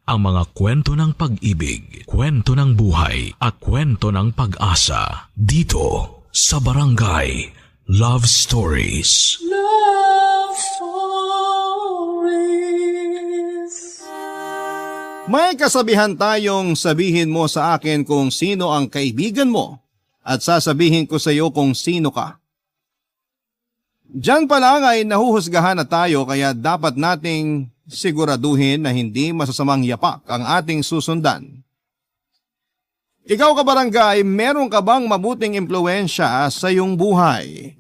ang mga kwento ng pag-ibig, kwento ng buhay at kwento ng pag-asa dito sa Barangay Love Stories. Love Stories. May kasabihan tayong sabihin mo sa akin kung sino ang kaibigan mo at sasabihin ko sa iyo kung sino ka. Diyan pa lang ay nahuhusgahan na tayo kaya dapat nating siguraduhin na hindi masasamang yapak ang ating susundan. Ikaw kabarangay, meron ka bang mabuting impluwensya sa iyong buhay?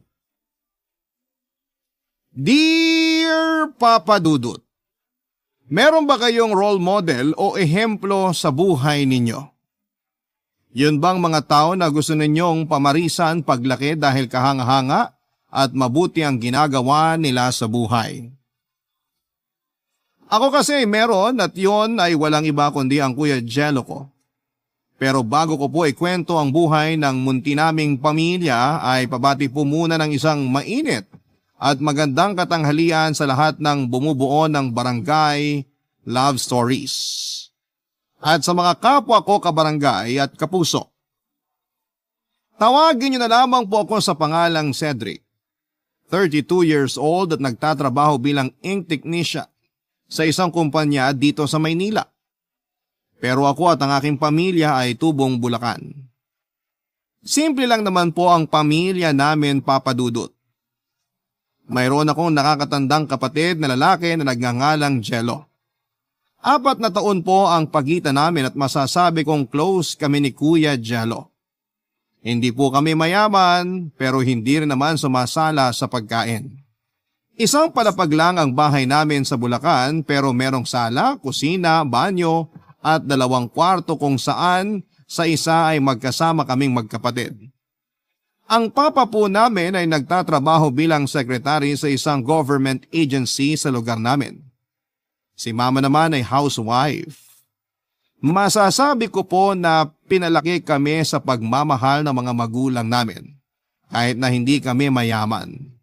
Dear Papa Dudut, meron ba kayong role model o ehemplo sa buhay ninyo? Yun bang mga tao na gusto ninyong pamarisan paglaki dahil kahanga-hanga at mabuti ang ginagawa nila sa buhay? Ako kasi meron at yon ay walang iba kundi ang Kuya Jello ko. Pero bago ko po ikwento ang buhay ng munti naming pamilya ay pabati po muna ng isang mainit at magandang katanghalian sa lahat ng bumubuo ng Barangay Love Stories. At sa mga kapwa ko kabarangay at kapuso, tawagin niyo na lamang po ako sa pangalang Cedric. 32 years old at nagtatrabaho bilang ink technician sa isang kumpanya dito sa Maynila. Pero ako at ang aking pamilya ay tubong Bulacan. Simple lang naman po ang pamilya namin, Papa Dudut. Mayroon akong nakakatandang kapatid na lalaki na nagngangalang Jello. 4 na taon po ang pagitan namin at masasabi kong close kami ni Kuya Jello. Hindi po kami mayaman pero hindi rin naman sumasala sa pagkain. Isang palapag lang ang bahay namin sa Bulacan pero merong sala, kusina, banyo at 2 kwarto kung saan sa isa ay magkasama kaming magkapatid. Ang papa po namin ay nagtatrabaho bilang sekretary sa isang government agency sa lugar namin. Si mama naman ay housewife. Masasabi ko po na pinalaki kami sa pagmamahal ng mga magulang namin, kahit na hindi kami mayaman.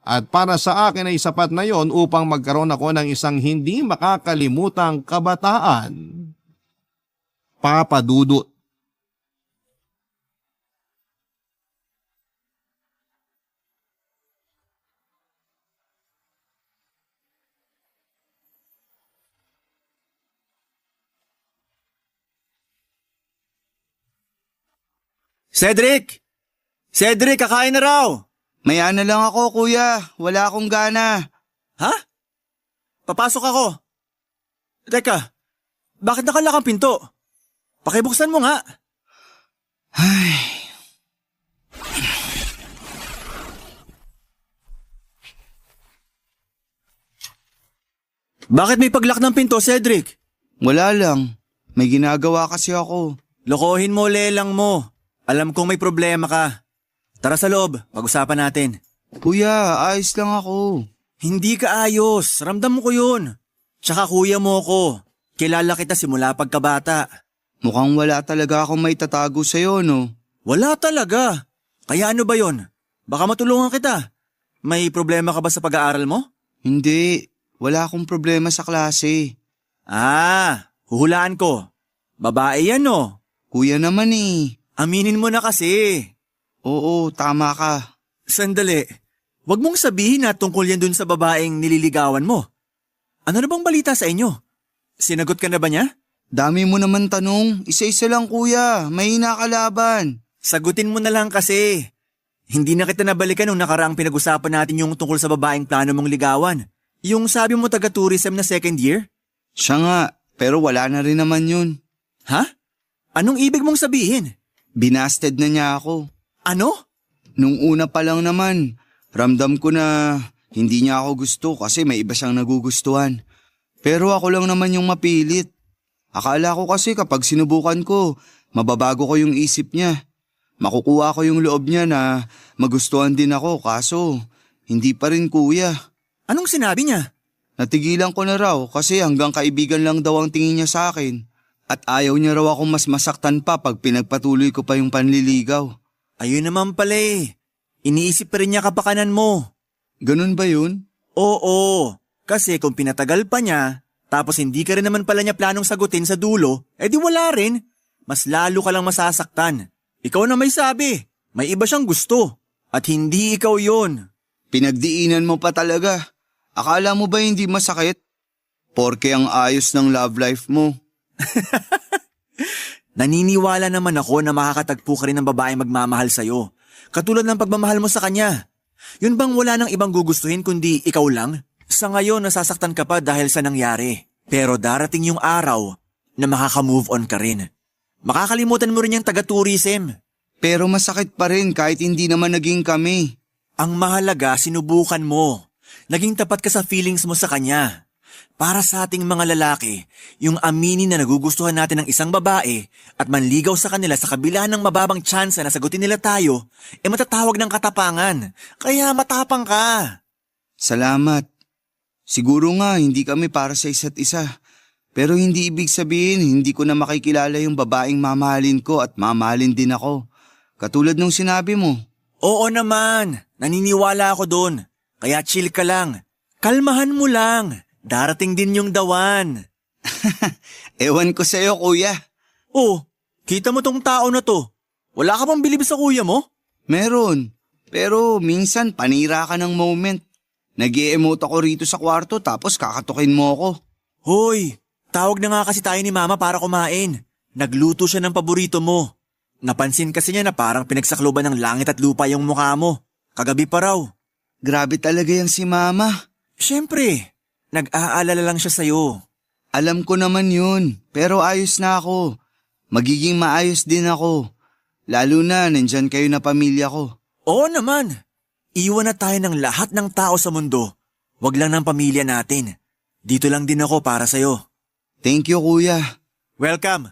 At para sa akin ay sapat na yon upang magkaroon ako ng isang hindi makakalimutang kabataan. Papa Dudut. Cedric! Cedric, kakain na raw! Maya na lang ako, kuya. Wala akong gana. Ha? Papasok ako. Teka, bakit nakalak ang pinto? Pakibuksan mo nga. Ay. Bakit may paglak ng pinto, Cedric? Wala lang. May ginagawa kasi ako. Lokohin mo, lelang mo. Alam kong may problema ka. Tara sa loob, pag-usapan natin. Kuya, ayos lang ako. Hindi ka ayos, ramdam ko yun. Tsaka kuya mo ko. Kilala kita simula pagkabata. Mukhang wala talaga akong may tatago sa'yo, no? Wala talaga. Kaya ano ba yon? Baka matulungan kita. May problema ka ba sa pag-aaral mo? Hindi. Wala akong problema sa klase. Huhulaan ko. Babae yan, no? Kuya naman eh. Aminin mo na kasi. Oo, tama ka. Sandali. Huwag mong sabihin na tungkol yan dun sa babaeng nililigawan mo. Ano na bang balita sa inyo? Sinagot ka na ba niya? Dami mo naman tanong. Isa-isa lang, kuya. May nakalaban. Sagutin mo na lang kasi. Hindi na kita nabalikan nung nakaraang pinag-usapan natin yung tungkol sa babaeng plano mong ligawan. Yung sabi mo taga-tourism na 2nd year? Siya nga, pero wala na rin naman yun. Ha? Anong ibig mong sabihin? Binasted na niya ako. Ano? Nung una pa lang naman, ramdam ko na hindi niya ako gusto kasi may iba siyang nagugustuhan. Pero ako lang naman yung mapilit. Akala ko kasi kapag sinubukan ko, mababago ko yung isip niya. Makukuha ko yung loob niya na magustuhan din ako kaso hindi pa rin, kuya. Anong sinabi niya? Natigilan ko na raw kasi hanggang kaibigan lang daw ang tingin niya sa akin. At ayaw niya raw akong mas masaktan pa pag pinagpatuloy ko pa yung panliligaw. Ayun naman pala eh. Iniisip pa rin niya kapakanan mo. Ganun ba yun? Oo, kasi kung pinatagal pa niya, tapos hindi ka rin naman pala niya planong sagutin sa dulo, edi wala rin. Mas lalo ka lang masasaktan. Ikaw na may sabi, may iba siyang gusto. At hindi ikaw yon. Pinagdiinan mo pa talaga. Akala mo ba hindi masakit? Porke ang ayos ng love life mo. Naniniwala naman ako na makakatagpo ka rin ng babaeng magmamahal sa'yo. Katulad ng pagmamahal mo sa kanya. Yun bang wala nang ibang gugustuhin kundi ikaw lang? Sa ngayon nasasaktan ka pa dahil sa nangyari. Pero darating yung araw na makaka-move on ka rin. Makakalimutan mo rin yung taga-tourism. Pero masakit pa rin kahit hindi naman naging kami. Ang mahalaga, sinubukan mo. Naging tapat ka sa feelings mo sa kanya. Para sa ating mga lalaki, yung aminin na nagugustuhan natin ng isang babae at manligaw sa kanila sa kabila ng mababang tsansa na sagutin nila tayo, matatawag ng katapangan. Kaya matapang ka. Salamat. Siguro nga hindi kami para sa isa't isa. Pero hindi ibig sabihin hindi ko na makikilala yung babaeng mamahalin ko at mamahalin din ako. Katulad nung sinabi mo. Oo naman, naniniwala ako doon. Kaya chill ka lang. Kalmahan mo lang. Darating din yung dawan. Ewan ko sa'yo, kuya. Oh, kita mo tong tao na to. Wala ka bang bilib sa kuya mo? Meron. Pero minsan panira ka ng moment. Nag-i-emote ako rito sa kwarto tapos kakatukin mo ako. Hoy, tawag na nga kasi tayo ni mama para kumain. Nagluto siya ng paborito mo. Napansin kasi niya na parang pinagsakloban ng langit at lupa yung mukha mo. Kagabi pa raw. Grabe talaga yung si mama. Siyempre, nag-aalala lang siya sa'yo. Alam ko naman yun, pero ayos na ako. Magiging maayos din ako. Lalo na nandyan kayo na pamilya ko. Oo naman. Iwan na tayo ng lahat ng tao sa mundo. Wag lang ng pamilya natin. Dito lang din ako para sa'yo. Thank you, kuya. Welcome.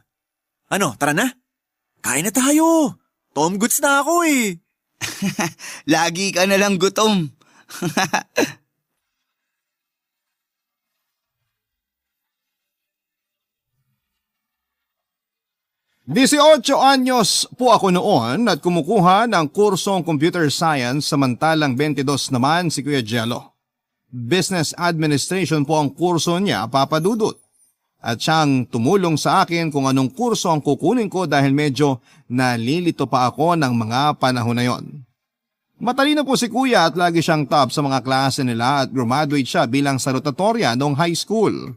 Ano, tara na? Kain na tayo. Tom Goods na ako eh. Lagi ka na lang gutom. 18 anyos po ako noon at kumukuha ng kursong computer science samantalang 22 naman si Kuya Jello. Business Administration po ang kurso niya, Papa Dudut. At siyang tumulong sa akin kung anong kurso ang kukunin ko dahil medyo nalilito pa ako ng mga panahon na yon. Matalino po si Kuya at lagi siyang top sa mga klase nila at graduate siya bilang salutatorya noong high school.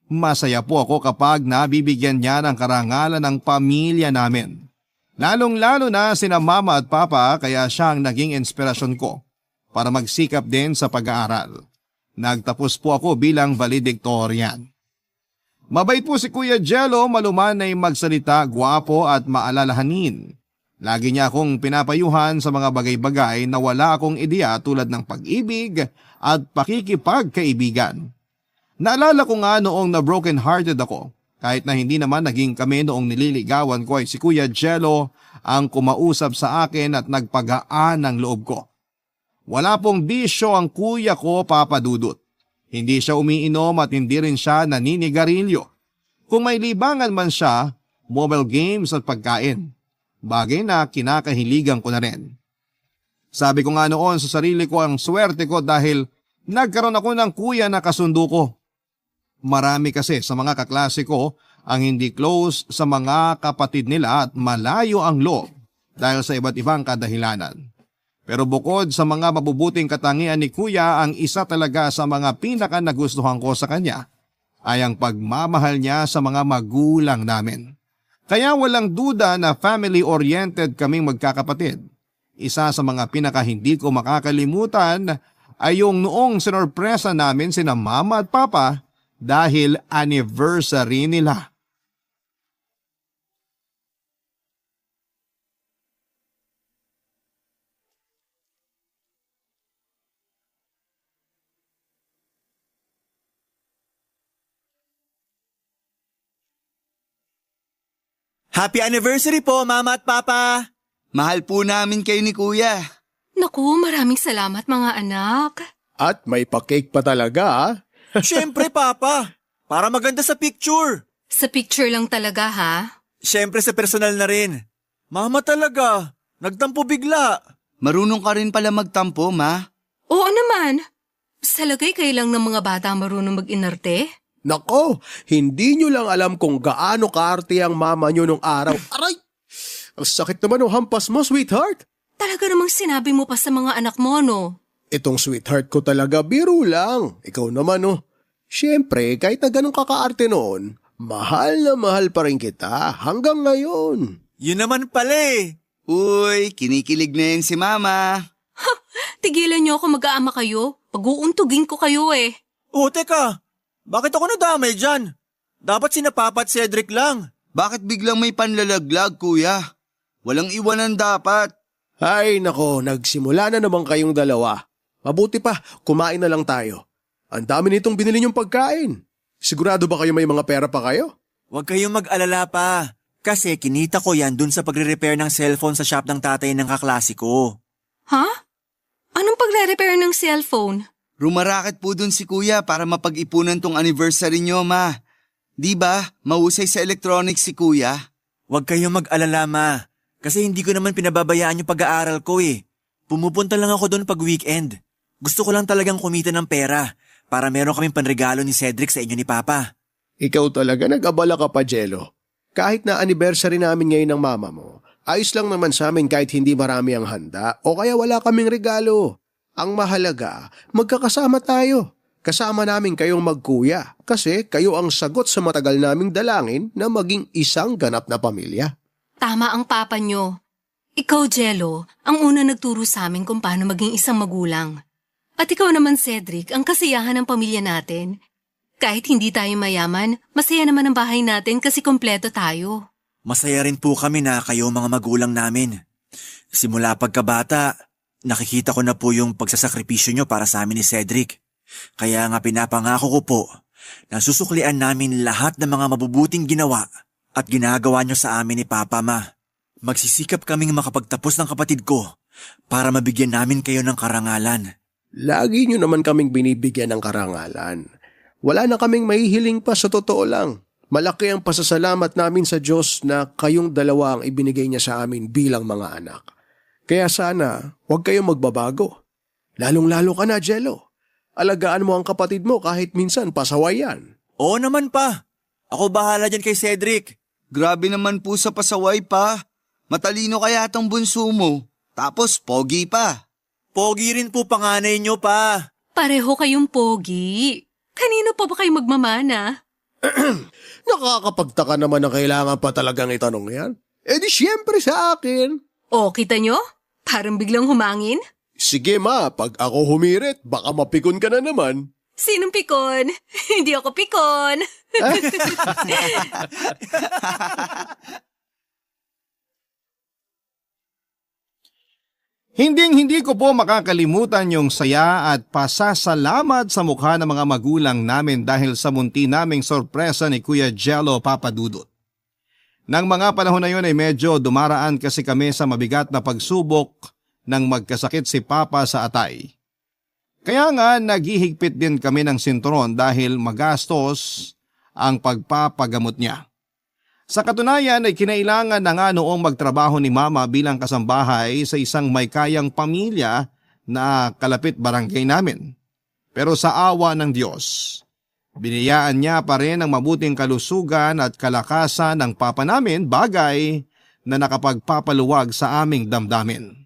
Masaya po ako kapag nabibigyan niya ng karangalan ng pamilya namin. Lalong-lalo na sina mama at papa kaya siyang naging inspirasyon ko para magsikap din sa pag-aaral. Nagtapos po ako bilang valedictorian. Mabait po si Kuya Jello, malumanay magsalita, gwapo at maalalahanin. Lagi niya akong pinapayuhan sa mga bagay-bagay na wala akong ideya tulad ng pag-ibig at pakikipagkaibigan. Naalala ko nga noong na broken hearted ako, kahit na hindi naman naging kami noong nililigawan ko ay si Kuya Jello ang kumausap sa akin at nagpagaan ng loob ko. Wala pong bisyo ang kuya ko, Papa Dudut. Hindi siya umiinom at hindi rin siya naninigarilyo. Kung may libangan man siya, mobile games at pagkain. Bagay na kinakahiligan ko na rin. Sabi ko nga noon sa sarili ko ang swerte ko dahil nagkaroon ako ng kuya na kasundo ko. Marami kasi sa mga kaklase ko ang hindi close sa mga kapatid nila at malayo ang loob dahil sa iba't ibang kadahilanan. Pero bukod sa mga mabubuting katangian ni Kuya, ang isa talaga sa mga pinaka nagustuhan ko sa kanya ay ang pagmamahal niya sa mga magulang namin. Kaya walang duda na family-oriented kaming magkakapatid. Isa sa mga pinaka hindi ko makakalimutan ay yung noong sinorpresa namin sina mama at papa dahil anniversary nila. Happy anniversary po, Mama at Papa! Mahal po namin kayo ni kuya. Naku, maraming salamat mga anak. At may pa-cake pa talaga ah. Siyempre, Papa! Para maganda sa picture! Sa picture lang talaga ha? Siyempre sa personal na rin. Mama talaga, nagtampo bigla. Marunong ka rin pala magtampo, ma. Oo naman. Sa lagay kayo lang ng mga bata marunong mag-inarte. Nako, hindi nyo lang alam kung gaano kaarte ang mama nyo nung araw. Aray! Ang sakit naman ng hampas mo, sweetheart. Talaga namang sinabi mo pa sa mga anak mo, no? Itong sweetheart ko talaga, biro lang. Ikaw naman, oh. Siyempre, kahit na ganun kakaarte noon, mahal na mahal pa rin kita hanggang ngayon. Yun naman pala eh. Uy, kinikilig na yan si mama. Tigilan niyo ako mag-aama kayo. Pag-uuntugin ko kayo eh. Oh, teka. Bakit ako nadamay dyan? Dapat sina Papa at Cedric lang. Bakit biglang may panlalaglag, kuya? Walang iwanan dapat. Ay nako, nagsimula na naman kayong dalawa. Mabuti pa, kumain na lang tayo. Ang dami nitong binili niyong pagkain. Sigurado ba kayo may mga pera pa kayo? Huwag kayong mag-alala pa. Kasi kinita ko yan dun sa pagre-repair ng cellphone sa shop ng tatay ng kaklase ko. Ha? Anong pagre-repair ng cellphone? Rumaraket po dun si kuya para mapag-ipunan tong anniversary niyo, ma. Di ba? Mahusay sa electronics si kuya. Huwag kayong mag-alala, ma. Kasi hindi ko naman pinababayaan yung pag-aaral ko eh. Pumupunta lang ako doon pag weekend. Gusto ko lang talagang kumita ng pera para meron kaming panregalo ni Cedric sa inyo ni Papa. Ikaw talaga nag-abala ka pa, Jello. Kahit na anniversary namin ngayon ng mama mo, ayos lang naman sa amin kahit hindi marami ang handa o kaya wala kaming regalo. Ang mahalaga, magkakasama tayo. Kasama namin kayong magkuya kasi kayo ang sagot sa matagal naming dalangin na maging isang ganap na pamilya. Tama ang papa nyo. Ikaw, Jello, ang una nagturo sa amin kung paano maging isang magulang. At ikaw naman, Cedric, ang kasiyahan ng pamilya natin. Kahit hindi tayo mayaman, masaya naman ang bahay natin kasi kompleto tayo. Masaya rin po kami na kayo mga magulang namin. Simula pagkabata, nakikita ko na po yung pagsasakripisyo nyo para sa amin ni Cedric. Kaya nga pinapangako ko po na susuklian namin lahat ng mga mabubuting ginawa at ginagawa nyo sa amin ni Papa, Ma. Magsisikap kaming makapagtapos ng kapatid ko para mabigyan namin kayo ng karangalan. Lagi nyo naman kaming binibigyan ng karangalan. Wala na kaming mahihiling pa sa totoo lang. Malaki ang pasasalamat namin sa Diyos na kayong dalawa ang ibinigay niya sa amin bilang mga anak. Kaya sana, huwag kayong magbabago. Lalong-lalo ka na, Jello. Alagaan mo ang kapatid mo kahit minsan pasaway yan. Oo naman pa. Ako bahala dyan kay Cedric. Grabe naman po sa pasaway pa. Matalino kaya tong bunso mo. Tapos pogi pa. Pogi rin po panganay nyo pa. Pareho kayong pogi. Kanino pa ba kayo magmamana? Nakakapagtaka naman na kailangan pa talagang itanong yan. Eh di siyempre sa akin. O, kita nyo? Parang biglang humangin. Sige ma, pag ako humirit, baka mapikon ka na naman. Sinong pikon? Hindi ako pikon. Hinding-hindi ko po makakalimutan yung saya at pasasalamat sa mukha ng mga magulang namin dahil sa munti naming sorpresa ni Kuya Jello Papadudut. Nang mga panahon na yun ay medyo dumaraan kasi kami sa mabigat na pagsubok nang magkasakit si Papa sa atay. Kaya nga naghihigpit din kami ng sinturon dahil magastos ang pagpapagamot niya. Sa katunayan ay kinailangan na nga noong magtrabaho ni Mama bilang kasambahay sa isang may kayang pamilya na kalapit barangay namin. Pero sa awa ng Diyos, biniyaan niya pa rin ang mabuting kalusugan at kalakasan ng papa namin, bagay na nakapagpapaluwag sa aming damdamin.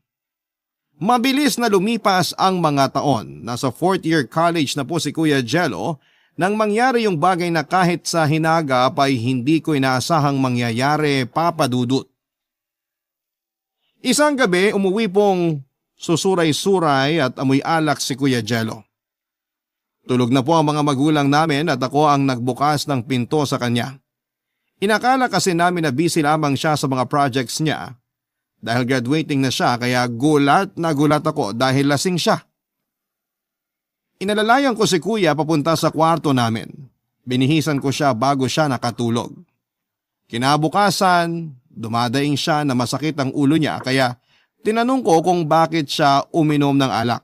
Mabilis na lumipas ang mga taon. Nasa 4th year college na po si Kuya Jello nang mangyari yung bagay na kahit sa hinagap ay hindi ko inaasahang mangyayari, Papa Dudut. Isang gabi umuwi pong susuray-suray at amoy alak si Kuya Jello. Tulog na po ang mga magulang namin at ako ang nagbukas ng pinto sa kanya. Inakala kasi namin na busy lamang siya sa mga projects niya. Dahil graduating na siya kaya gulat na gulat ako dahil lasing siya. Inalalayan ko si Kuya papunta sa kwarto namin. Binihisan ko siya bago siya nakatulog. Kinabukasan, dumadaing siya na masakit ang ulo niya kaya tinanong ko kung bakit siya uminom ng alak.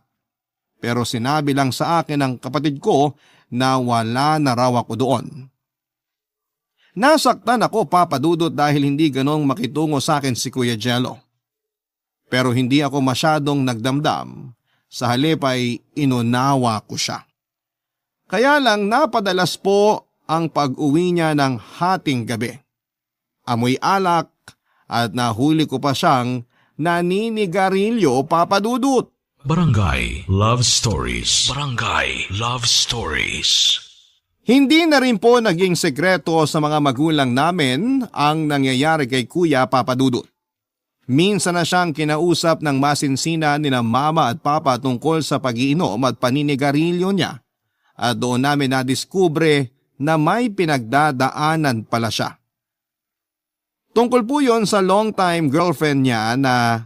Pero sinabi lang sa akin ng kapatid ko na wala na raw ako doon. Nasaktan ako, Papa Dudut, dahil hindi ganong makitungo sa akin si Kuya Jello. Pero hindi ako masyadong nagdamdam. Sa halip ay inunawa ko siya. Kaya lang napadalas po ang pag-uwi niya ng hating gabi. Amoy alak at nahuli ko pa siyang naninigarilyo, Papa Dudut. Barangay Love Stories. Barangay Love Stories. Hindi na rin po naging sekreto sa mga magulang namin ang nangyayari kay Kuya Papa Dudut. Minsan na siyang kinausap ng masinsinan nina Mama at Papa tungkol sa pag-iinom at paninigarilyo niya at doon namin nadiskubre na may pinagdadaanan pala siya. Tungkol po yon sa long-time girlfriend niya na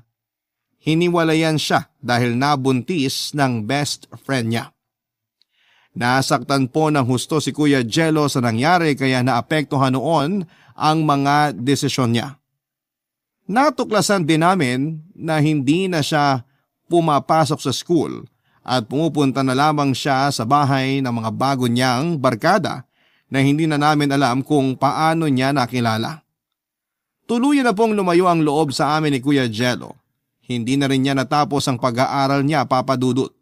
hiniwalayan siya dahil nabuntis ng best friend niya. Nasaktan po ng husto si Kuya Jello sa nangyari kaya naapektuhan noon ang mga desisyon niya. Natuklasan din namin na hindi na siya pumapasok sa school at pumupunta na lamang siya sa bahay ng mga bago niyang barkada na hindi na namin alam kung paano niya nakilala. Tuluyan na pong lumayo ang loob sa amin ni Kuya Jello. Hindi na rin niya natapos ang pag-aaral niya, Papa Dudut.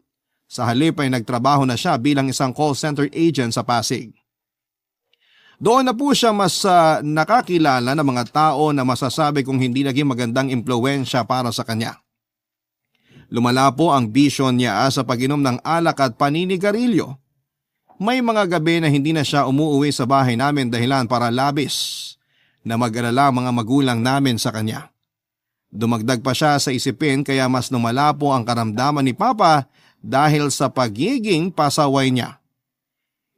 Sa halip ay nagtrabaho na siya bilang isang call center agent sa Pasig. Doon na po siya mas nakakilala ng mga tao na masasabi kung hindi naging magandang impluwensya para sa kanya. Lumala po ang bisyo niya sa pag-inom ng alak at paninigarilyo. May mga gabi na hindi na siya umuuwi sa bahay namin dahilan para labis na mag-alala mga magulang namin sa kanya. Dumagdag pa siya sa isipin kaya mas lumala po ang karamdaman ni Papa dahil sa pagiging pasaway niya.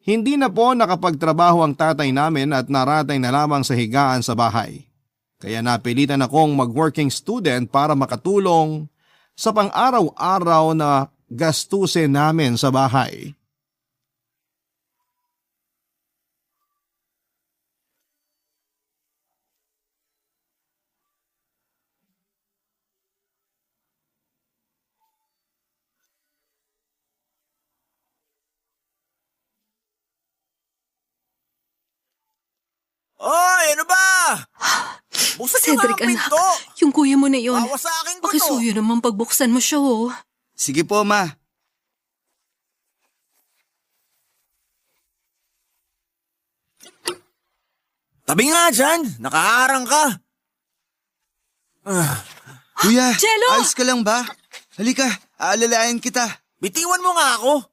Hindi na po nakapagtrabaho ang tatay namin at naratay na lamang sa higaan sa bahay. Kaya napilitan akong mag-working student para makatulong sa pang-araw-araw na gastusin namin sa bahay. Oy, ano ba? Buksan niyo nga Cedric, ang anak. pinto. Yung kuya mo na yon. Bawa sa akin ko to. Pakisuyo naman pagbuksan mo siya, oh. Sige po, Ma. Tabi nga dyan, nakaharang ka. Kuya, Jello! ayos ka lang ba? Halika, aalalayan kita. Bitiwan mo nga ako.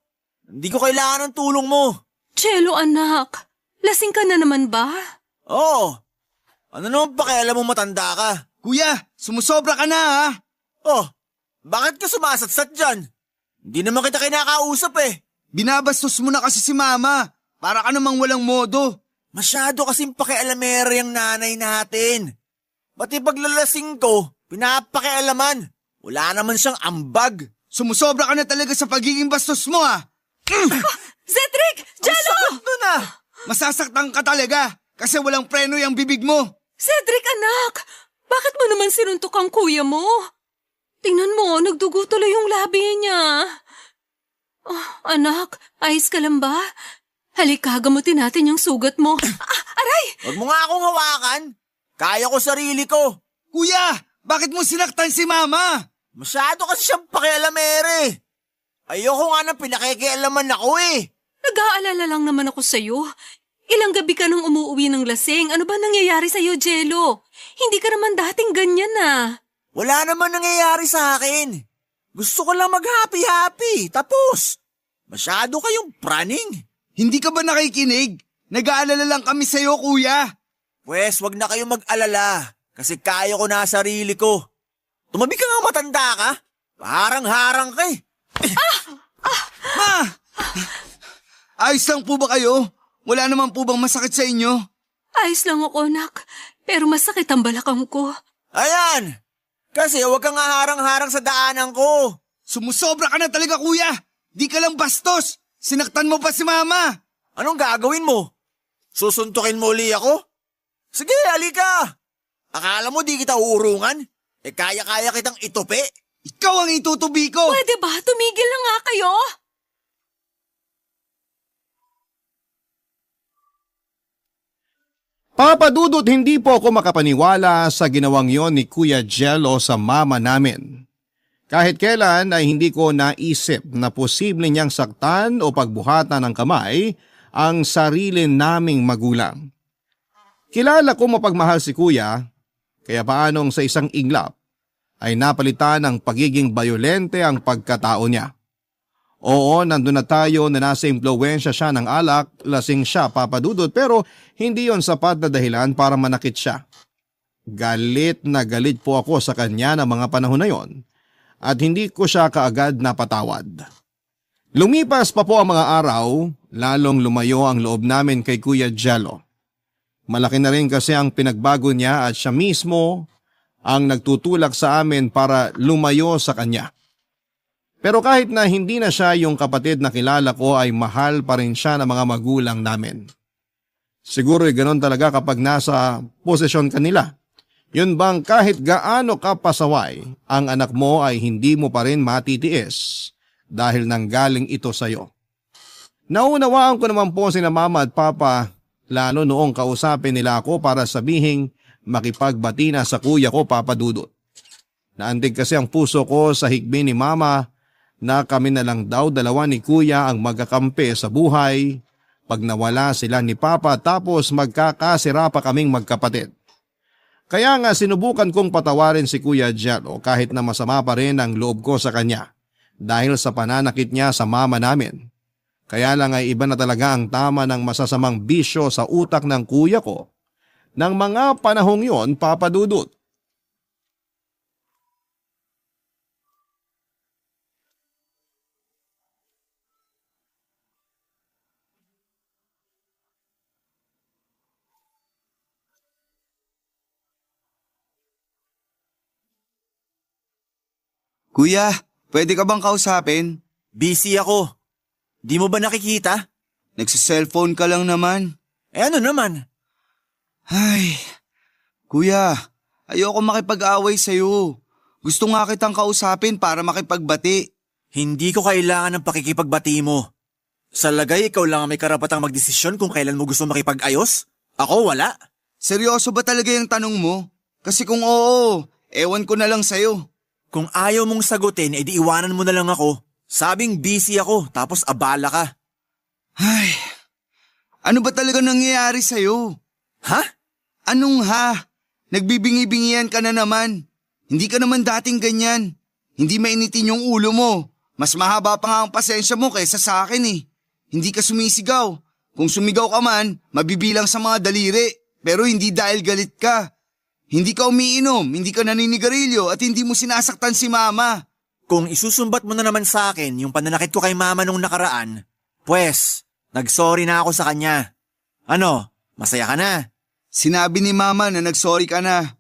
Hindi ko kailangan ng tulong mo. Jello, anak. Lasing ka na naman ba? Oo. Ano naman pakialam mo matanda ka? Kuya, sumusobra ka na ha? Oh, bakit ka sumasatsat dyan? Hindi naman kita kinakausap eh. Binabastos mo na kasi si Mama. Para ka namang walang modo. Masyado kasing pakialamere yung nanay natin. Pati paglalasing ko, pinapakialaman. Wala naman siyang ambag. Sumusobra ka na talaga sa pagiging bastos mo ha? Cedric! Jello! Sakit nun ah! Masasaktan ka talaga kasi walang preno yung bibig mo. Cedric, anak! Bakit mo naman sinuntok ang kuya mo? Tingnan mo, nagdugo tuloy yung labi niya. Oh, anak, ayos ka lang ba? Halika, gamutin natin yung sugat mo. Aray! Huwag mo nga akong hawakan. Kaya ko sarili ko. Kuya, bakit mo sinaktan si Mama? Masyado kasi siyang pakialamere. Ayoko nga nang pinakikialaman ako eh. Nag-aalala lang naman ako sa'yo. Ilang gabi ka nang umuwi ng lasing. Ano ba nangyayari sa'yo, Jello? Hindi ka naman dating ganyan na. Wala naman nangyayari sa akin. Gusto ko lang mag-happy-happy. Tapos, masyado kayong praning. Hindi ka ba nakikinig? Nag-aalala lang kami sa'yo, kuya. Pwes, wag na kayong mag-alala. Kasi kaya ko na sarili ko. Tumabi ka nga matanda ka. Harang-harang ka eh. Ma! Ayos lang po ba kayo? Wala naman po bang masakit sa inyo? Ayos lang ako, anak. Pero masakit ang balakang ko. Ayan! Kasi wag kang harang-harang sa daanan ko. Sumusobra ka na talaga, kuya. Di ka lang bastos. Sinaktan mo pa si Mama. Anong gagawin mo? Susuntukin mo uli ako? Sige, halika. Akala mo di kita uurungan? Eh kaya-kaya kitang itupi. Ikaw ang itutubi ko. Pwede ba? Tumigil na nga kayo. Papa Dudut, hindi po ako makapaniwala sa ginawang yon ni Kuya Jello sa mama namin. Kahit kailan ay hindi ko naisip na posible niyang saktan o pagbuhatan ng kamay ang sarili naming magulang. Kilala ko mapagmahal si kuya, kaya paanong sa isang iglap ay napalitan ng pagiging bayolente ang pagkatao niya. Oo, nandun na tayo na nasa impluwensya siya ng alak, lasing siya papadudot, pero hindi yon sapat na dahilan para manakit siya. Galit na galit po ako sa kanya ng mga panahon na yon at hindi ko siya kaagad napatawad. Lumipas pa po ang mga araw, lalong lumayo ang loob namin kay Kuya Jello. Malaki na rin kasi ang pinagbago niya at siya mismo ang nagtutulak sa amin para lumayo sa kanya. Pero kahit na hindi na siya yung kapatid na kilala ko ay mahal pa rin siya ng mga magulang namin. Siguro ganon talaga kapag nasa posisyon kanila. Yun bang kahit gaano ka pasaway, ang anak mo ay hindi mo pa rin matitiis dahil nanggaling ito sa'yo. Naunawaan ko naman po sina mama at papa lalo noong kausapin nila ako para sabihing makipagbati na sa kuya ko Papa Dudut. Naantig kasi ang puso ko sa higbi ni mama na kami na lang daw dalawa ni kuya ang magkakampi sa buhay pag nawala sila ni papa tapos magkakasira pa kaming magkapatid. Kaya nga sinubukan kong patawarin si Kuya Jello kahit na masama pa rin ang loob ko sa kanya dahil sa pananakit niya sa mama namin. Kaya lang ay iba na talaga ang tama ng masasamang bisyo sa utak ng kuya ko ng mga panahong yon, Papa Dudut. Kuya, pwede ka bang kausapin? Busy ako. Di mo ba nakikita? Nagsiselfone ka lang naman. Ano naman? Ay, kuya, ayoko makipag-away sa'yo. Gusto nga kitang kausapin para makipagbati. Hindi ko kailangan ng pakikipagbati mo. Sa lagay, ikaw lang ang may karapatang magdesisyon kung kailan mo gusto makipag-ayos? Ako wala. Seryoso ba talaga yung tanong mo? Kasi kung oo, ewan ko na lang sa'yo. Kung ayaw mong sagutin, edi iwanan mo na lang ako. Sabing busy ako, tapos abala ka. Ay, ano ba talaga nangyayari sa'yo? Ha? Anong ha? Nagbibingi-bingihan ka na naman. Hindi ka naman dating ganyan. Hindi mainitin yung ulo mo. Mas mahaba pa nga ang pasensya mo kaysa sa akin eh. Hindi ka sumisigaw. Kung sumigaw ka man, mabibilang sa mga daliri. Pero hindi dahil galit ka. Hindi ka umiinom, hindi ka naninigarilyo at hindi mo sinasaktan si mama. Kung isusumbat mo na naman sa akin yung pananakit ko kay mama nung nakaraan, pues, nagsorry na ako sa kanya. Ano, masaya ka na? Sinabi ni mama na nagsorry ka na.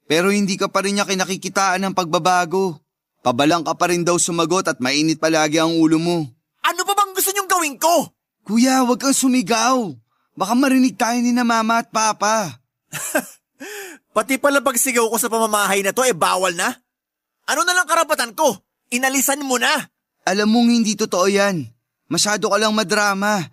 Pero hindi ka pa rin niya kinakikitaan ng pagbabago. Pabalang ka pa rin daw sumagot at mainit palagi ang ulo mo. Ano pa bang gusto niyong gawin ko? Kuya, huwag kang sumigaw. Baka marinig tayo ni na mama at papa. Pati pala pagsigaw ko sa pamamahay na to bawal na? Ano na lang karapatan ko? Inalisan mo na. Alam mong hindi totoo yan. Masyado ka lang madrama.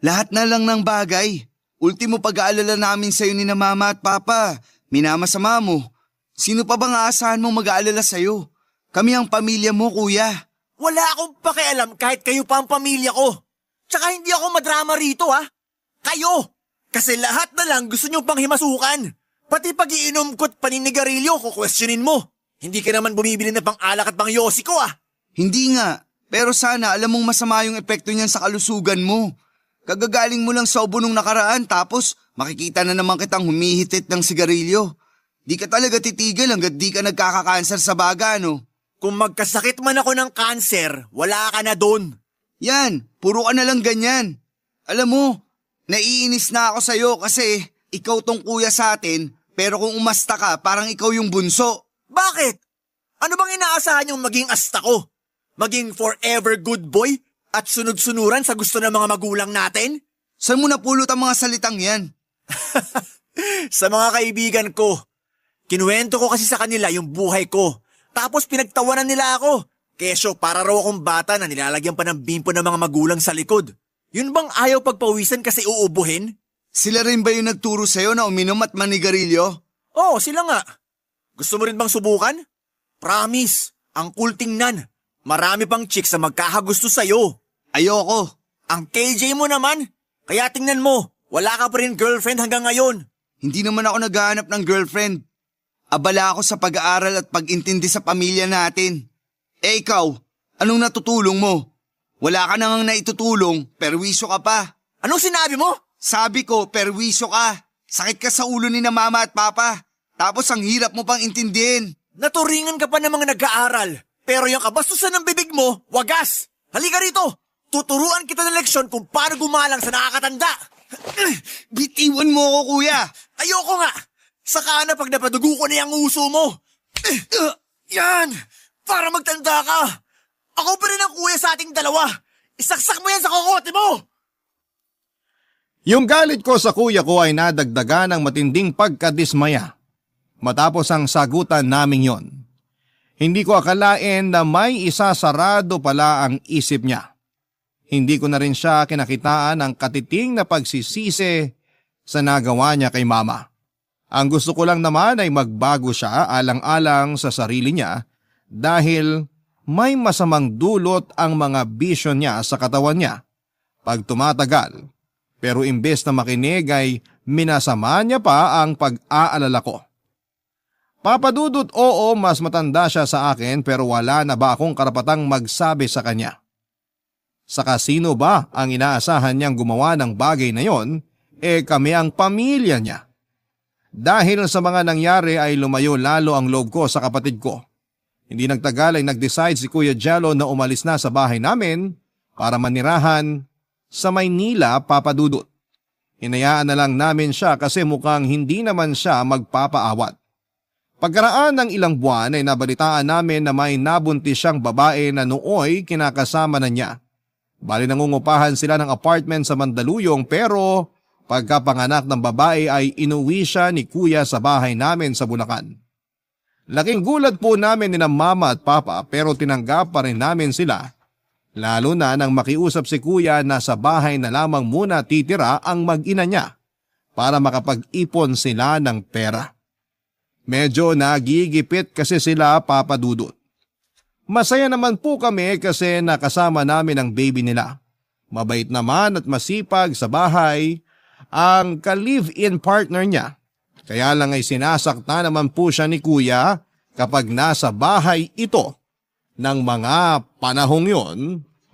Lahat na lang ng bagay. Ultimo pag-aalala namin sa'yo ni na mama at papa. Minamasama mo. Sino pa bang aasahan mong mag-aalala sa'yo? Kami ang pamilya mo, kuya. Wala akong pakialam kahit kayo pa ang pamilya ko. Tsaka hindi ako madrama rito ha. Kayo. Kasi lahat na lang gusto niyong panghimasukan. Pati pag-iinom ko't paninigarilyo ko questionin mo. Hindi ka naman bumibili na pang-alak at pang-yosi ko ah. Hindi nga. Pero sana alam mong masama yung epekto niyan sa kalusugan mo. Kagagaling mo lang sa ubo nung nakaraan tapos makikita na naman kitang humihitit ng sigarilyo. Di ka talaga titigil hanggat di ka nagkakakanser sa baga, no? Kung magkasakit man ako ng kanser, wala ka na doon. Yan, puro ka na lang ganyan. Alam mo, naiinis na ako sa'yo kasi ikaw tong kuya sa atin, pero kung umasta ka, parang ikaw yung bunso. Bakit? Ano bang inaasahan yung maging asta ko? Maging forever good boy at sunod-sunuran sa gusto ng mga magulang natin? Saan mo napulot ang mga salitang yan? Sa mga kaibigan ko. Kinuwento ko kasi sa kanila yung buhay ko. Tapos pinagtawanan nila ako. Kesyo para raw akong bata na nilalagyan pa ng bimpo ng mga magulang sa likod. Yun bang ayaw pagpawisan kasi uubuhin? Sila rin ba yung nagturo sa'yo na uminom at manigarilyo? Oo, sila nga. Gusto mo rin bang subukan? Promise, ang cool tingnan. Marami pang chicks na magkakagusto sa'yo. Ayoko. Ang KJ mo naman, Kaya tingnan mo, wala ka pa rin girlfriend hanggang ngayon. Hindi naman ako naghahanap ng girlfriend. Abala ako sa pag-aaral at pag-intindi sa pamilya natin. Eh ikaw, anong natutulong mo? Wala ka nang naitutulong, perwisyo ka pa. Anong sinabi mo? Sabi ko, perwisyo ka. Sakit ka sa ulo ni na mama at papa. Tapos ang hirap mo pang intindihin. Naturingan ka pa ng mga nag-aaral. Pero yung kabastusan ng bibig mo, wagas. Halika rito. Tuturuan kita ng leksyon kung paano gumalang sa nakakatanda. Bitiwan mo ako, kuya. Ayoko nga. Saka na pag napadugo ko na yung uso mo. Yan. Para magtanda ka. Ako pa rin ang kuya sa ating dalawa. Isaksak mo yan sa kokote mo. Yung galit ko sa kuya ko ay nadagdagan ng matinding pagkadismaya matapos ang sagutan naming yon. Hindi ko akalain na may isasarado pala ang isip niya. Hindi ko na rin siya kinakitaan ng katiting na pagsisisi sa nagawa niya kay mama. Ang gusto ko lang naman ay magbago siya alang-alang sa sarili niya dahil may masamang dulot ang mga bisyo niya sa katawan niya pag tumatagal. Pero imbes na makinig ay minasama niya pa ang pag-aalala ko. Papadudot, oo, mas matanda siya sa akin pero wala na ba akong karapatang magsabi sa kanya? Saka sino ba ang inaasahan niyang gumawa ng bagay na yon? Kami ang pamilya niya. Dahil sa mga nangyari ay lumayo lalo ang loob ko sa kapatid ko. Hindi nagtagal ay nag-decide si Kuya Jello na umalis na sa bahay namin para manirahan sa Maynila, papadudot. Hinayaan na lang namin siya kasi mukhang hindi naman siya magpapaawat. Pagkaraan ng ilang buwan ay nabalitaan namin na may nabuntis siyang babae na nooy kinakasama na niya. Bali nangungupahan sila ng apartment sa Mandaluyong pero pagkapanganak ng babae ay inuwi siya ni kuya sa bahay namin sa Bulacan. Laking gulat po namin ni mama at papa pero tinanggap pa rin namin sila. Lalo na nang makiusap si kuya na sa bahay na lamang muna titira ang mag-ina niya para makapag-ipon sila ng pera. Medyo nagigipit kasi sila, papadudot. Masaya naman po kami kasi nakasama namin ang baby nila. Mabait naman at masipag sa bahay ang ka-live-in partner niya. Kaya lang ay sinasakta naman po siya ni kuya kapag nasa bahay ito ng mga panahong yon,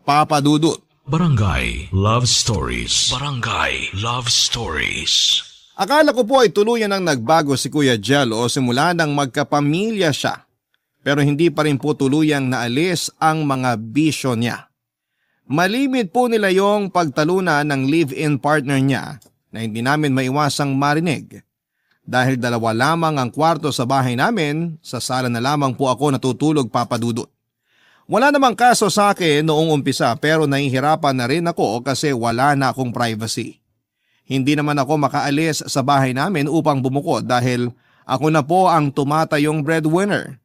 papadudot. Barangay Love Stories. Barangay Love Stories. Akala ko po ay tuluyan ang nagbago si Kuya Jello simula nang magkapamilya siya. Pero hindi pa rin po tuluyang naalis ang mga bisyo niya. Malimit po nila yung pagtalunan ng live-in partner niya na hindi namin maiwasang marinig. Dahil dalawa lamang ang kwarto sa bahay namin, sa sala na lamang po ako natutulog, papadudot. Wala namang kaso sa akin noong umpisa pero nahihirapan na rin ako kasi wala na akong privacy. Hindi naman ako makaalis sa bahay namin upang bumukod dahil ako na po ang tumatayong breadwinner.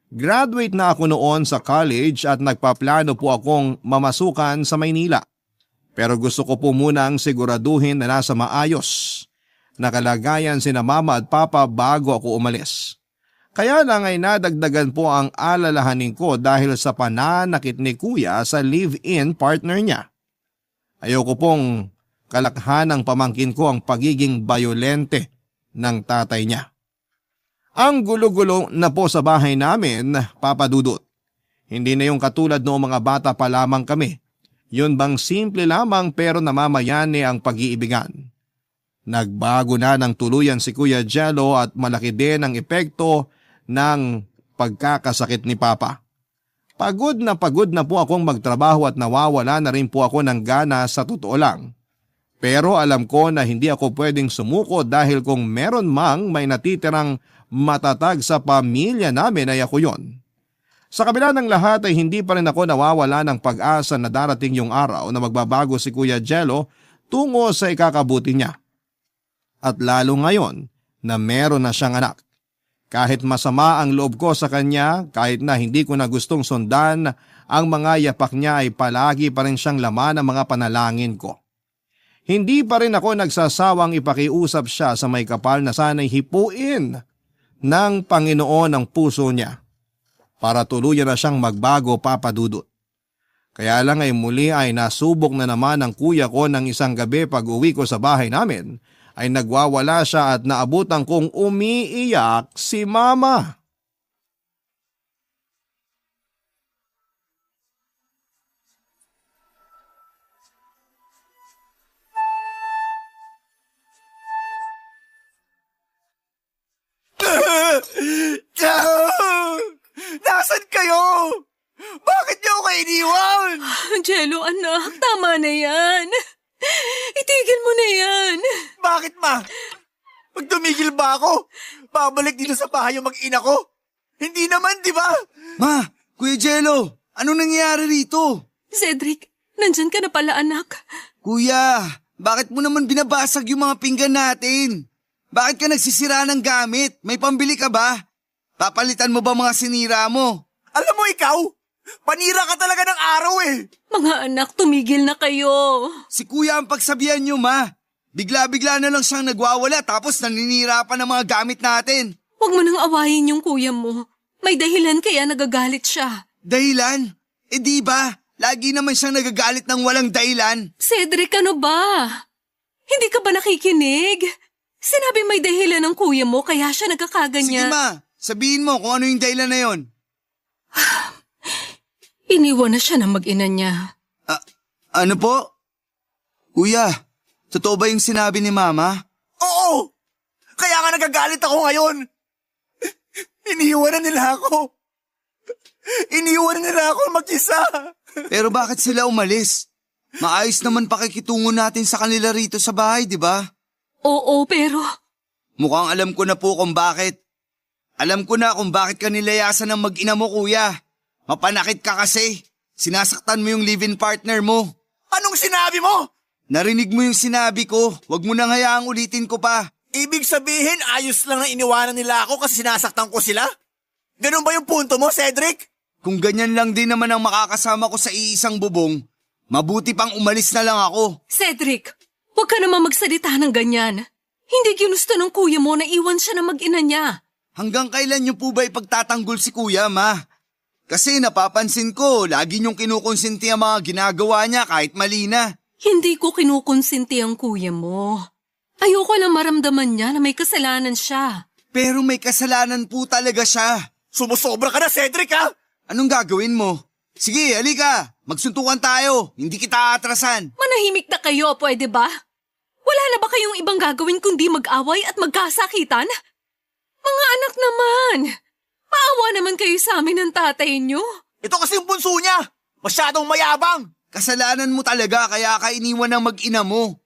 Graduate na ako noon sa college at nagpaplano po akong mamasukan sa Maynila. Pero gusto ko po munang siguraduhin na nasa maayos na kalagayan sina mama at papa bago ako umalis. Kaya lang ay nadagdagan po ang alalahanin ko dahil sa pananakit ni kuya sa live-in partner niya. Ayoko pong kalakhan ng pamangkin ko ang pagiging bayolente ng tatay niya. Ang gulo-gulo na po sa bahay namin, papadudot. Hindi na yung katulad noong mga bata pa lamang kami. Yun bang simple lamang pero namamayani ang pag-iibigan. Nagbago na ng tuluyan si Kuya Jello at malaki din ang epekto ng pagkakasakit ni Papa. Pagod na po akong magtrabaho at nawawala na rin po ako ng gana sa totoo lang. Pero alam ko na hindi ako pwedeng sumuko dahil kung meron mang may natitirang matatag sa pamilya namin ay ako yon. Sa kabila ng lahat ay hindi pa rin ako nawawala ng pag-asa na darating yung araw na magbabago si Kuya Jello tungo sa ikakabuti niya. At lalo ngayon na meron na siyang anak. Kahit masama ang loob ko sa kanya, kahit na hindi ko na gustong sundan ang mga yapak niya ay palagi pa rin siyang laman ng mga panalangin ko. Hindi pa rin ako nagsasawang ipakiusap siya sa may kapal na sana'y hipuin ng Panginoon ang puso niya para tuluyan na siyang magbago, papadudot. Kaya lang ay muli ay nasubok na naman ng kuya ko ng isang gabi pag uwi ko sa bahay namin ay nagwawala siya at naabutan kong umiiyak si mama. Nasaan kayo? Bakit niyo ako iniwan? Jello, anak, tama na yan. Itigil mo na yan. Bakit, ma? Pag tumigil ba ako, babalik dito sa bahay yung mag-ina ko? Hindi naman, di ba? Ma, Kuya Jello, anong nangyayari rito? Cedric, nandyan ka na pala, anak. Kuya, bakit mo naman binabasag yung mga pinggan natin? Bakit ka nagsisira ng gamit? May pambili ka ba? Papalitan mo ba mga sinira mo? Alam mo ikaw, panira ka talaga ng araw eh. Mga anak, tumigil na kayo. Si Kuya ang pagsabihan nyo, ma. Bigla-bigla na lang siyang nagwawala tapos naninira pa ng mga gamit natin. Huwag mo nang awayin yung kuya mo. May dahilan kaya nagagalit siya. Dahilan? Eh di ba? Lagi naman siyang nagagalit ng walang dahilan. Cedric, ano ba? Hindi ka ba nakikinig? Sinabi may dahilan ng kuya mo kaya siya Sige nagkakaganyan. ma, sabihin mo kung ano yung dahilan na yon. Iniwan na siya ng mag-ina niya. Ano po? Kuya, totoo ba yung sinabi ni mama? Oo! Kaya nga nagagalit ako ngayon. Iniwan na nila ako. Iniwan na nila ako mag-isa. Pero bakit sila umalis? Maayos naman pakikitungo natin sa kanila rito sa bahay, di ba? Oo, pero... Mukhang alam ko na po kung bakit. Alam ko na kung bakit ka nilayasan ng mag-ina mo, kuya. Mapanakit ka kasi. Sinasaktan mo yung live-in partner mo. Anong sinabi mo? Narinig mo yung sinabi ko. Huwag mo nang hayaang ulitin ko pa. Ibig sabihin, ayos lang na iniwanan nila ako kasi sinasaktan ko sila? Ganun ba yung punto mo, Cedric? Kung ganyan lang din naman ang makakasama ko sa iisang bubong, mabuti pang umalis na lang ako. Cedric, huwag ka naman magsalita ng ganyan. Hindi ginusto ng kuya mo na iwan siya ng mag-ina niya. Hanggang kailan niyo po ba ipagtatanggol si kuya, ma? Kasi napapansin ko, lagi niyong kinukonsinti ang mga ginagawa niya kahit mali na. Hindi ko kinukonsinti ang kuya mo. Ayoko lang maramdaman niya na may kasalanan siya. Pero may kasalanan po talaga siya. Sumusobra ka na, Cedric, ha? Anong gagawin mo? Sige, halika. Magsuntukan tayo. Hindi kita aatrasan. Manahimik na kayo, pwede ba? Wala na ba kayong ibang gagawin kundi mag-away at magkasakitan? Mga anak naman! Maawa naman kayo sa amin ng tatay niyo. Ito kasi yung bunso niya. Masyadong mayabang. Kasalanan mo talaga kaya ka iniwan ng mag-ina mo.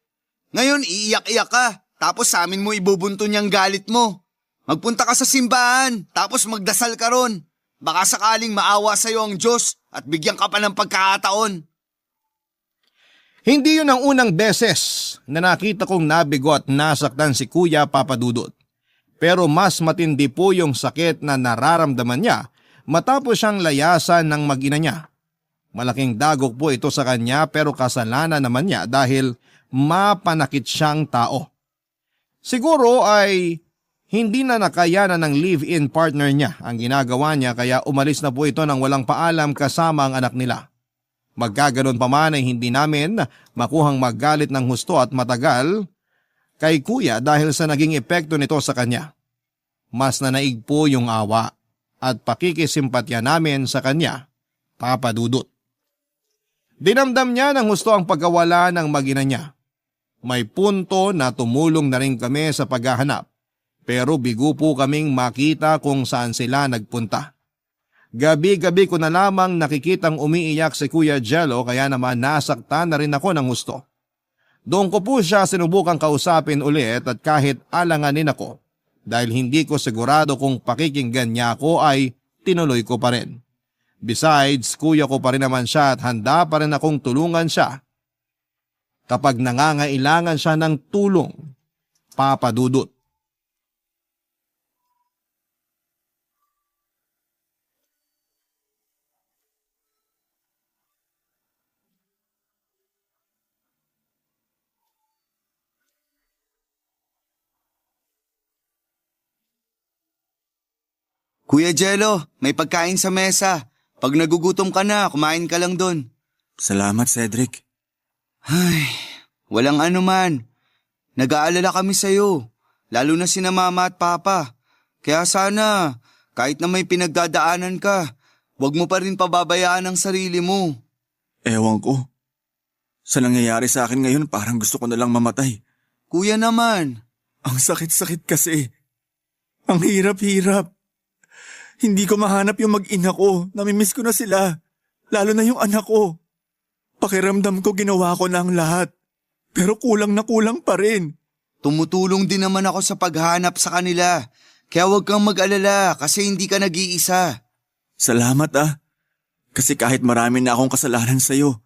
Ngayon, iiyak-iyak ka. Tapos sa amin mo ibubunto niyang galit mo. Magpunta ka sa simbahan. Tapos magdasal ka ron. Baka sakaling maawa sa'yo ang Diyos at bigyan ka pa ng pagkakataon. Hindi yun ang unang beses na nakita kong nabigo at nasaktan si Kuya Papadudot. Pero mas matindi po yung sakit na nararamdaman niya matapos siyang layasan ng mag-ina niya. Malaking dagok po ito sa kanya pero kasalanan naman niya dahil mapanakit siyang tao. Siguro ay hindi na nakayanan ng live-in partner niya ang ginagawa niya kaya umalis na po ito nang walang paalam kasama ang anak nila. Magkaganon pa man ay hindi namin makuhang magalit ng husto at matagal kay kuya dahil sa naging epekto nito sa kanya. Mas nanaig po yung awa at pakikisimpatya namin sa kanya, Papa Dudut. Dinamdam niya ng husto ang pagkawala ng mag-ina niya. May punto na tumulong na rin kami sa paghahanap pero bigo po kaming makita kung saan sila nagpunta. Gabi-gabi ko na lamang nakikitang umiiyak si Kuya Jello kaya naman nasaktan na rin ako ng husto. Doon ko po siya sinubukang kausapin ulit at kahit alanganin ako dahil hindi ko sigurado kung pakikinggan niya ako ay tinuloy ko pa rin. Besides, kuya ko pa rin naman siya at handa pa rin akong tulungan siya kapag nangangailangan siya ng tulong, Papa Dudut. Kuya Jello, may pagkain sa mesa. Pag nagugutom ka na, kumain ka lang doon. Salamat, Cedric. Ay, walang anuman. Nag-aalala kami sa'yo, lalo na sina Mama at Papa. Kaya sana, kahit na may pinagdadaanan ka, huwag mo pa rin pababayaan ang sarili mo. Ewan ko. Sa nangyayari sa akin ngayon, parang gusto ko na lang mamatay. Kuya naman. Ang sakit-sakit kasi. Ang hirap-hirap. Hindi ko mahanap yung mag-ina ko. Namimiss ko na sila. Lalo na yung anak ko. Pakiramdam ko ginawa ko na ang lahat. Pero kulang na kulang pa rin. Tumutulong din naman ako sa paghanap sa kanila. Kaya huwag kang mag-alala kasi hindi ka nag-iisa. Salamat ah. Kasi kahit marami na akong kasalanan sa'yo,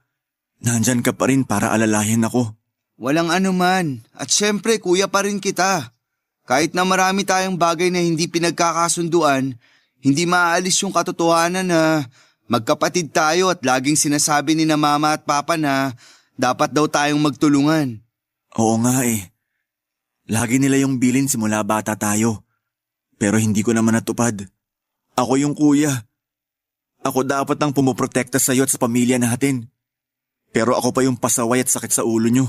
nandyan ka pa rin para alalayan ako. Walang anuman. At syempre kuya pa rin kita. Kahit na marami tayong bagay na hindi pinagkakasunduan, hindi maaalis yung katotohanan na magkapatid tayo at laging sinasabi ni na Mama at Papa na dapat daw tayong magtulungan. Oo nga eh. Lagi nila yung bilin simula bata tayo. Pero hindi ko naman natupad. Ako yung kuya. Ako dapat ang pumoprotekta sa'yo at sa pamilya natin. Pero ako pa yung pasaway at sakit sa ulo nyo.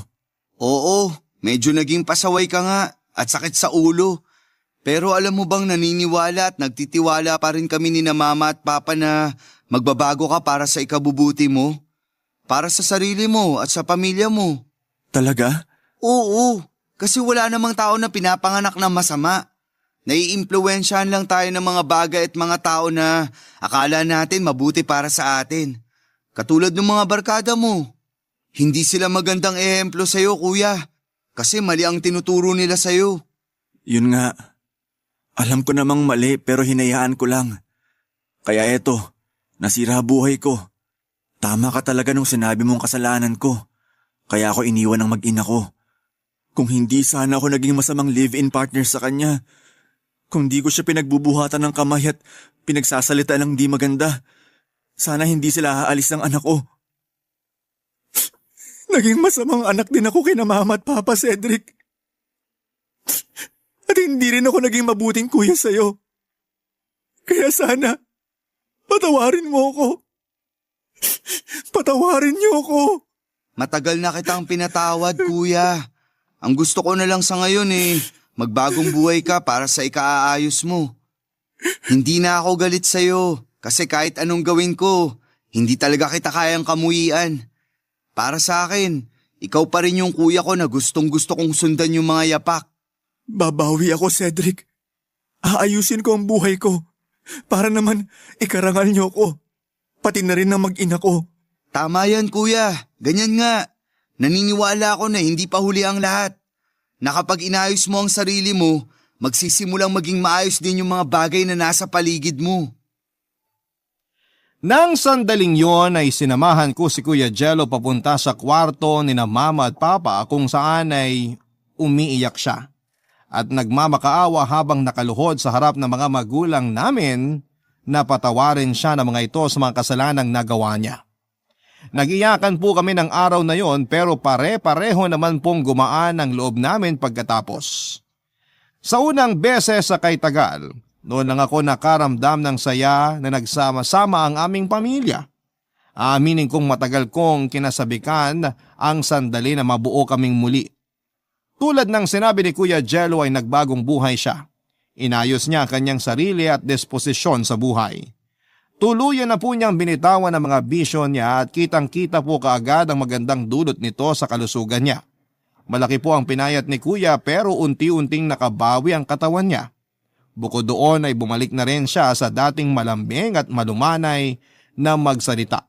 Oo, medyo naging pasaway ka nga at sakit sa ulo. Pero alam mo bang naniniwala at nagtitiwala pa rin kami ni na Mama at Papa na magbabago ka para sa ikabubuti mo? Para sa sarili mo at sa pamilya mo. Talaga? Oo, kasi wala namang tao na pinapanganak na masama. Naiimpluwensyahan lang tayo ng mga bagay at mga tao na akala natin mabuti para sa atin. Katulad ng mga barkada mo. Hindi sila magandang ehemplo sa'yo, kuya. Kasi mali ang tinuturo nila sa'yo. Yun nga. Alam ko namang mali pero hinayaan ko lang. Kaya eto, nasira buhay ko. Tama ka talaga nung sinabi mong kasalanan ko. Kaya ako iniwan ng mag-ina ko. Kung hindi sana ako naging masamang live-in partner sa kanya. Kung di ko siya pinagbubuhatan ng kamay at pinagsasalita ng di maganda, sana hindi sila aalis ng anak ko. Naging masamang anak din ako kina Mama at Papa, Cedric. At hindi rin ako naging mabuting kuya sa'yo. Kaya sana, patawarin mo ako. Patawarin niyo ako. Matagal na kitang pinatawad, kuya. Ang gusto ko na lang sa ngayon magbagong buhay ka para sa ikaaayos mo. Hindi na ako galit sa'yo kasi kahit anong gawin ko, hindi talaga kita kayang kamuyian. Para sa akin, ikaw pa rin yung kuya ko na gustong gusto kong sundan yung mga yapak. Babawi ako, Cedric. Aayusin ko ang buhay ko para naman ikarangal niyo ko. Pati na rin ang mag-ina ko. Tama yan, kuya. Ganyan nga. Naniniwala ako na hindi pa huli ang lahat. Na kapag inayos mo ang sarili mo, magsisimulang maging maayos din yung mga bagay na nasa paligid mo. Nang sandaling yon ay sinamahan ko si Kuya Jello papunta sa kwarto ni na Mama at Papa kung saan ay umiiyak siya. At nagmamakaawa habang nakaluhod sa harap ng mga magulang namin na patawarin siya ng mga ito sa mga kasalanang nagawa niya. Nag-iyakan po kami ng araw na yon pero pare-pareho naman pong gumaan ang loob namin pagkatapos. Sa unang beses sa kay tagal, noon lang ako nakaramdam ng saya na nagsama-sama ang aming pamilya. Aminin kong matagal kong kinasabikan ang sandali na mabuo kaming muli. Tulad ng sinabi ni Kuya Jello ay nagbagong buhay siya. Inayos niya kanyang sarili at disposisyon sa buhay. Tuluyan na po niyang binitawan ang mga bisyo niya at kitang-kita po kaagad ang magandang dulot nito sa kalusugan niya. Malaki po ang pinayat ni Kuya pero unti-unting nakabawi ang katawan niya. Bukod doon ay bumalik na rin siya sa dating malambing at malumanay na magsalita,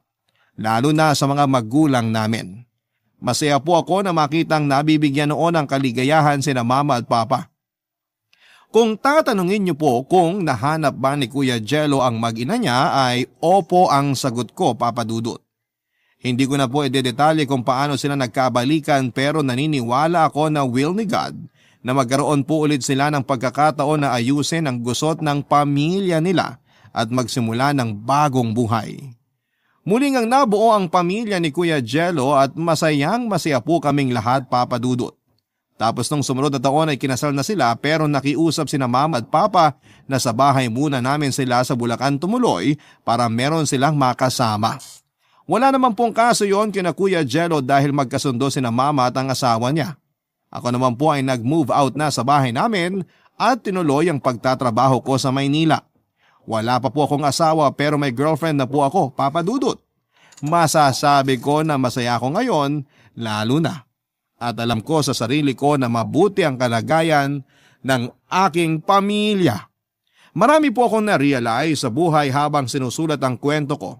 lalo na sa mga magulang namin. Masaya po ako na makitang nabibigyan noon ng kaligayahan sina Mama at Papa. Kung tatanungin niyo po kung nahanap ba ni Kuya Jello ang mag-ina niya ay opo ang sagot ko, Papa Dudut. Hindi ko na po idedetalye kung paano sila nagkabalikan pero naniniwala ako na will ni God na magkaroon po ulit sila ng pagkakataon na ayusin ang gusot ng pamilya nila at magsimula ng bagong buhay. Muling ang nabuo ang pamilya ni Kuya Jello at masayang masaya po kaming lahat, Papa Dudut. Tapos nung sumunod na taon ay kinasal na sila pero nakiusap sina Mama at Papa na sa bahay muna namin sila sa Bulacan tumuloy para meron silang makasama. Wala naman pong kaso yon kina Kuya Jello dahil magkasundo sina mama at ang asawa niya. Ako naman po ay nag-move out na sa bahay namin at tinuloy ang pagtatrabaho ko sa Maynila. Wala pa po akong asawa pero may girlfriend na po ako, Papa Dudut. Masasabi ko na masaya ako ngayon, lalo na. At alam ko sa sarili ko na mabuti ang kalagayan ng aking pamilya. Marami po akong na-realize sa buhay habang sinusulat ang kwento ko.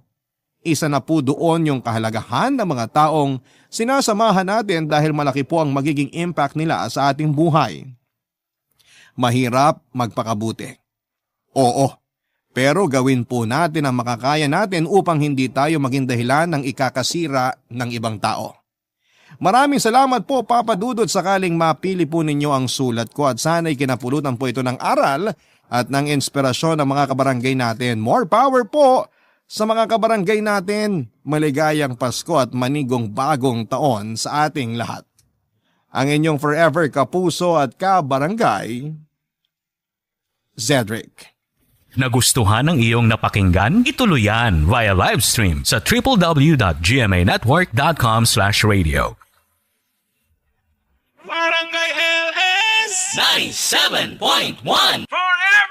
Isa na po doon yung kahalagahan ng mga taong sinasamahan natin dahil malaki po ang magiging impact nila sa ating buhay. Mahirap magpakabuti. Oo, pero gawin po natin ang makakaya natin upang hindi tayo maging dahilan ng ikakasira ng ibang tao. Maraming salamat po Papa Dudut sakaling mapili po ninyo ang sulat ko at sana'y kinapulutan po ito ng aral at ng inspirasyon ng mga kabarangay natin. More power po sa mga kabarangay natin. Maligayang Pasko at manigong bagong taon sa ating lahat. Ang inyong forever kapuso at kabarangay, Zedric. Nagustuhan ng iyong napakinggan? Ituloy yan via live stream sa www.gmanetwork.com/radio. Barangay LS 97.1 Forever